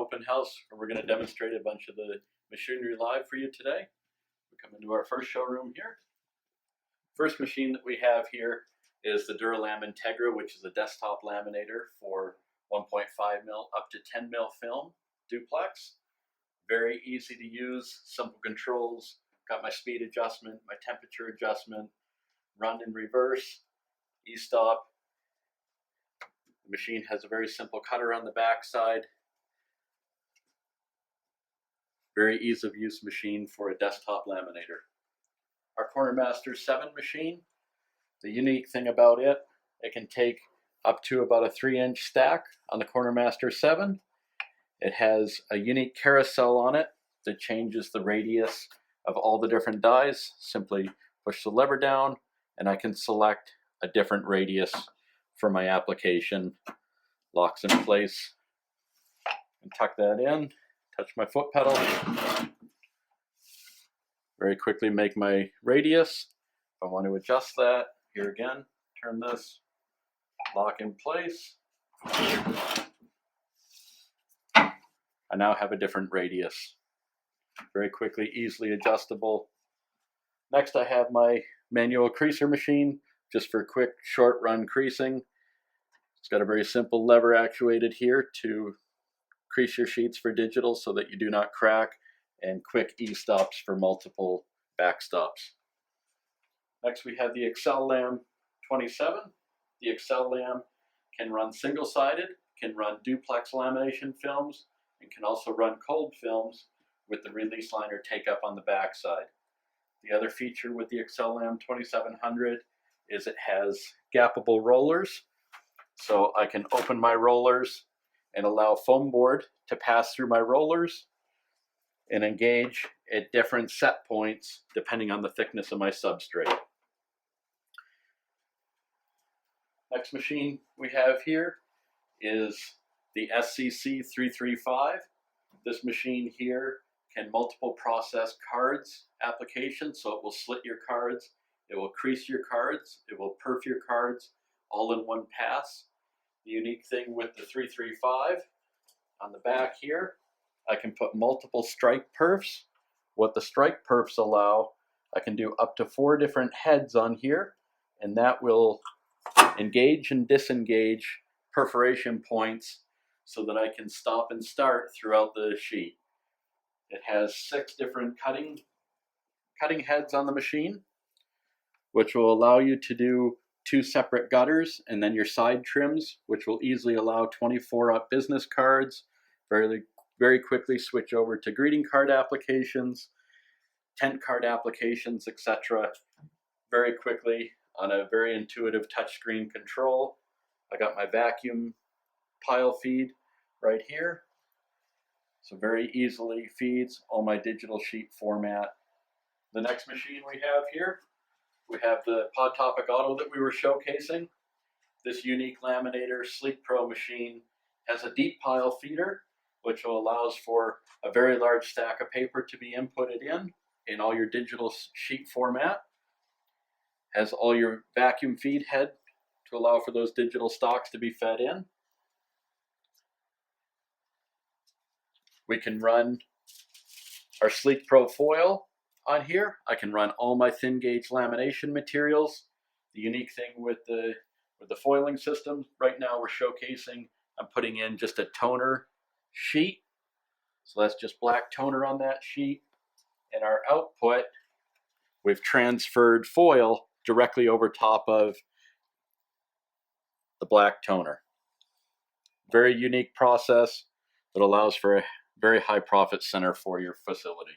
open house where we're going to demonstrate a bunch of the machinery live for you today. We come into our first showroom here. First machine that we have here is the DURALAM Integra, which is a desktop laminator for 1.5 mil up to 10 mil film duplex. Very easy to use, simple controls. Got my speed adjustment, my temperature adjustment, run and reverse, e-stop. The machine has a very simple cutter on the back side. Very ease of use machine for a desktop laminator. Our Cornermaster 7 machine, the unique thing about it, it can take up to about a 3-inch stack on the Cornermaster 7. It has a unique carousel on it that changes the radius of all the different dies. Simply push the lever down and I can select a different radius for my application. Locks in place and tuck that in, touch my foot pedal. Very quickly make my radius. If I want to adjust that, here again, turn this, lock in place. I now have a different radius. Very quickly, easily adjustable. Next I have my manual creaser machine, just for quick short run creasing. It's got a very simple lever actuated here to crease your sheets for digital so that you do not crack, and quick e-stops for multiple backstops. Next we have the XLLAM 27. The XLLAM can run single-sided, can run duplex lamination films, and can also run cold films with the release liner take up on the back side. The other feature with the XLLAM 2700 is it has gappable rollers. So I can open my rollers and allow foam board to pass through my rollers and engage at different set points depending on the thickness of my substrate. Next machine we have here is the SCC 335. This machine here can multiple process cards application, so it will slit your cards, it will crease your cards, it will perf your cards all in one pass. The unique thing with the 335, on the back here, I can put multiple strike perfs. What the strike perfs allow, I can do up to 4 different heads on here, and that will engage and disengage perforation points so that I can stop and start throughout the sheet. It has 6 different cutting heads on the machine, which will allow you to do 2 separate gutters and then your side trims, which will easily allow 24-up business cards, very quickly switch over to greeting card applications, tent card applications, etc. very quickly on a very intuitive touchscreen control. I got my vacuum pile feed right here, so very easily feeds all my digital sheet format. The next machine we have here, we have the PODTopic Auto that we were showcasing. This unique laminator SleekPro machine has a deep pile feeder, which allows for a very large stack of paper to be inputted in all your digital sheet format. Has all your vacuum feed head to allow for those digital stocks to be fed in. We can run our SleekPro foil on here. I can run all my thin gauge lamination materials. The unique thing with the foiling system, right now we're showcasing, I'm putting in just a toner sheet. So that's just black toner on that sheet. And our output, we've transferred foil directly over top of the black toner. Very unique process that allows for a very high profit center for your facility.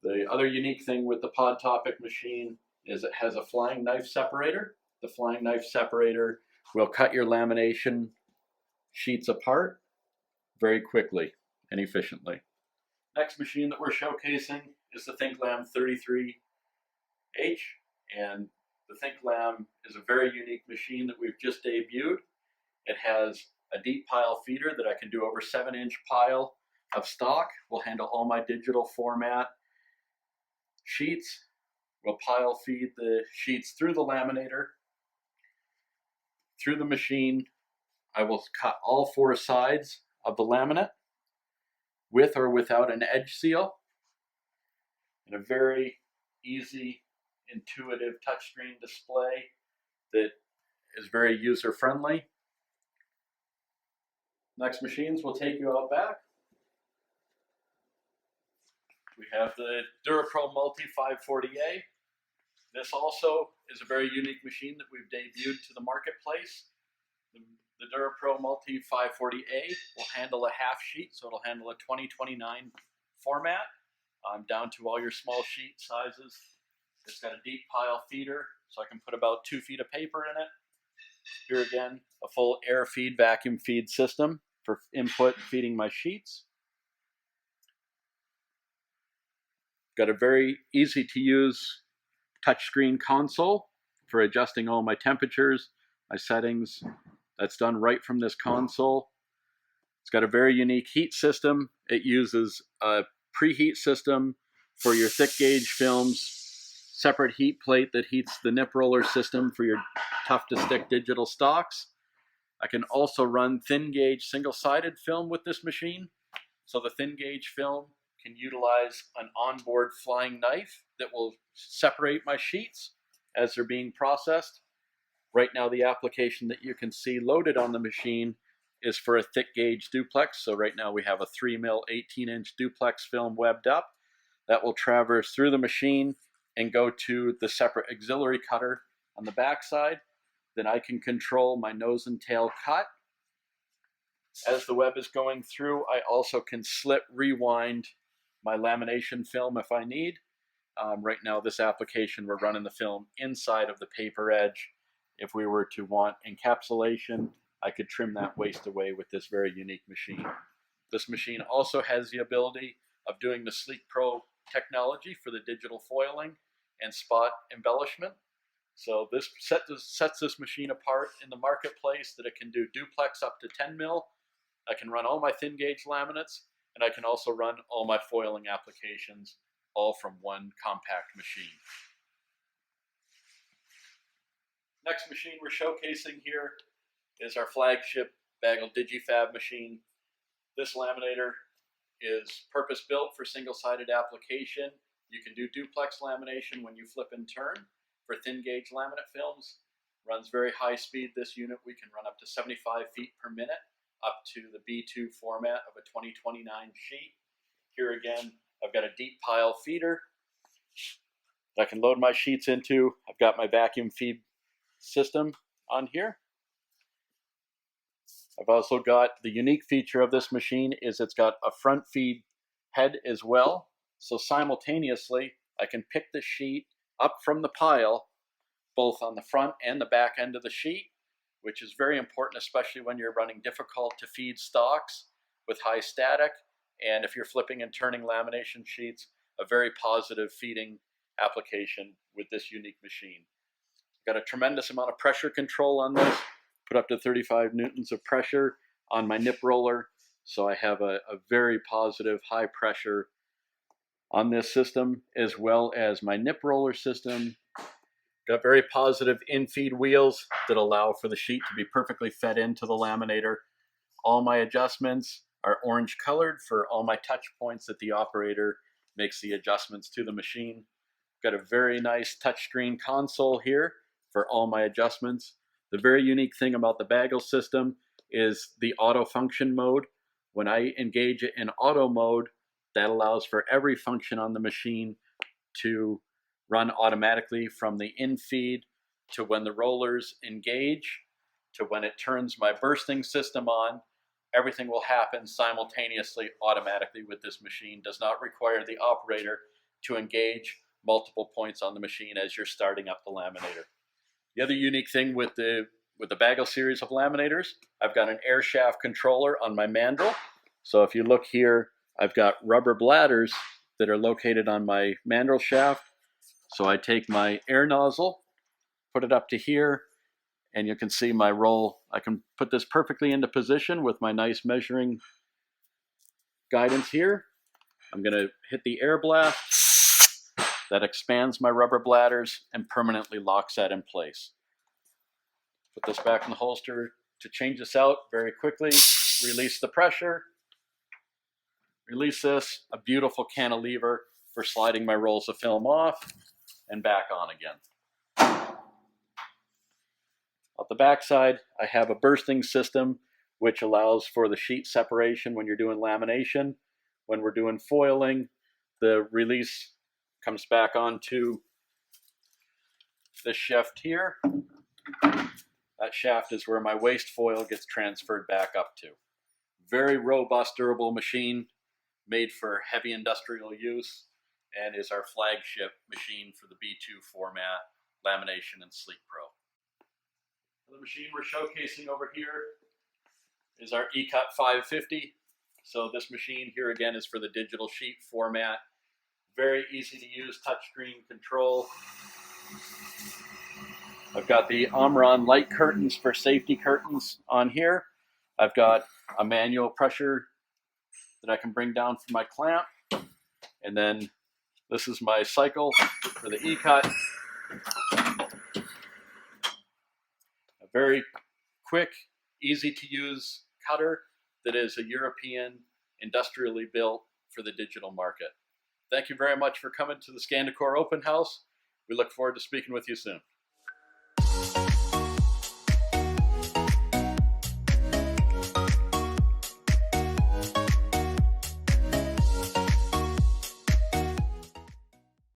The other unique thing with the PODTopic machine is it has a flying knife separator. The flying knife separator will cut your lamination sheets apart very quickly and efficiently. Next machine that we're showcasing is the THINKLAM 33H, and the THINKLAM is a very unique machine that we've just debuted. It has a deep pile feeder that I can do over 7-inch pile of stock. Will handle all my digital format sheets. Will pile feed the sheets through the laminator, through the machine. I will cut all 4 sides of the laminate, with or without an edge seal, and a very easy, intuitive touchscreen display that is very user-friendly. Next machines will take you out back. We have the DURApro Multi 540A. This also is a very unique machine that we've debuted to the marketplace. The DURApro Multi 540A will handle a half sheet, so it'll handle a 2029 format, down to all your small sheet sizes. It's got a deep pile feeder, so I can put about 2 feet of paper in it. Here again, a full air feed, vacuum feed system for input feeding my sheets. Got a very easy to use touchscreen console for adjusting all my temperatures, my settings. That's done right from this console. It's got a very unique heat system. It uses a preheat system for your thick gauge films, separate heat plate that heats the nip roller system for your tough to stick digital stocks. I can also run thin gauge single-sided film with this machine. So the thin gauge film can utilize an onboard flying knife that will separate my sheets as they're being processed. Right now, the application that you can see loaded on the machine is for a thick gauge duplex. So right now we have a 3mm 18-inch duplex film webbed up that will traverse through the machine and go to the separate auxiliary cutter on the back side. Then I can control my nose and tail cut. As the web is going through, I also can slit rewind my lamination film if I need. Right now, this application, we're running the film inside of the paper edge. If we were to want encapsulation, I could trim that waste away with this very unique machine. This machine also has the ability of doing the Sleek Pro technology for the digital foiling and spot embellishment. So this sets this machine apart in the marketplace, that it can do duplex up to 10 mil. I can run all my thin gauge laminates, and I can also run all my foiling applications all from one compact machine. Next machine we're showcasing here is our flagship BAGEL DIGIFAV machine. This laminator is purpose-built for single-sided application. You can do duplex lamination when you flip and turn for thin gauge laminate films. Runs very high speed. This unit we can run up to 75 feet per minute, up to the B2 format of a 2029 sheet. Here again, I've got a deep pile feeder that I can load my sheets into. I've got my vacuum feed system on here. I've also got the unique feature of this machine is it's got a front feed head as well. So simultaneously, I can pick the sheet up from the pile, both on the front and the back end of the sheet, which is very important, especially when you're running difficult to feed stocks with high static. And if you're flipping and turning lamination sheets, a very positive feeding application with this unique machine. Got a tremendous amount of pressure control on this, put up to 35 newtons of pressure on my nip roller. So I have a very positive high pressure on this system, as well as my nip roller system. Got very positive in-feed wheels that allow for the sheet to be perfectly fed into the laminator. All my adjustments are orange colored for all my touch points that the operator makes the adjustments to the machine. Got a very nice touchscreen console here for all my adjustments. The very unique thing about the BAGEL system is the auto function mode. When I engage it in auto mode, that allows for every function on the machine to run automatically, from the in-feed to when the rollers engage to when it turns my bursting system on. Everything will happen simultaneously, automatically with this machine. Does not require the operator to engage multiple points on the machine as you're starting up the laminator. The other unique thing with the BAGEL series of laminators, I've got an air shaft controller on my mandrel. So if you look here, I've got rubber bladders that are located on my mandrel shaft. So I take my air nozzle, put it up to here, and you can see my roll. I can put this perfectly into position with my nice measuring guidance here. I'm going to hit the air blast. That expands my rubber bladders and permanently locks that in place. Put this back in the holster to change this out very quickly. Release the pressure. Release this, a beautiful cantilever for sliding my rolls of film off and back on again. Out the back side, I have a bursting system which allows for the sheet separation when you're doing lamination. When we're doing foiling, the release comes back onto this shaft here. That shaft is where my waste foil gets transferred back up to. Very robust, durable machine, made for heavy industrial use, and is our flagship machine for the B2 format, lamination and sleek pro. The machine we're showcasing over here is our E-Cut 550. So this machine here again is for the digital sheet format. Very easy to use touchscreen control. I've got the Omron light curtains for safety curtains on here. I've got a manual pressure that I can bring down from my clamp. And then this is my cycle for the E-Cut. A very quick, easy to use cutter that is a European, industrially built for the digital market. Thank you very much for coming to the Skandacor Open House. We look forward to speaking with you soon.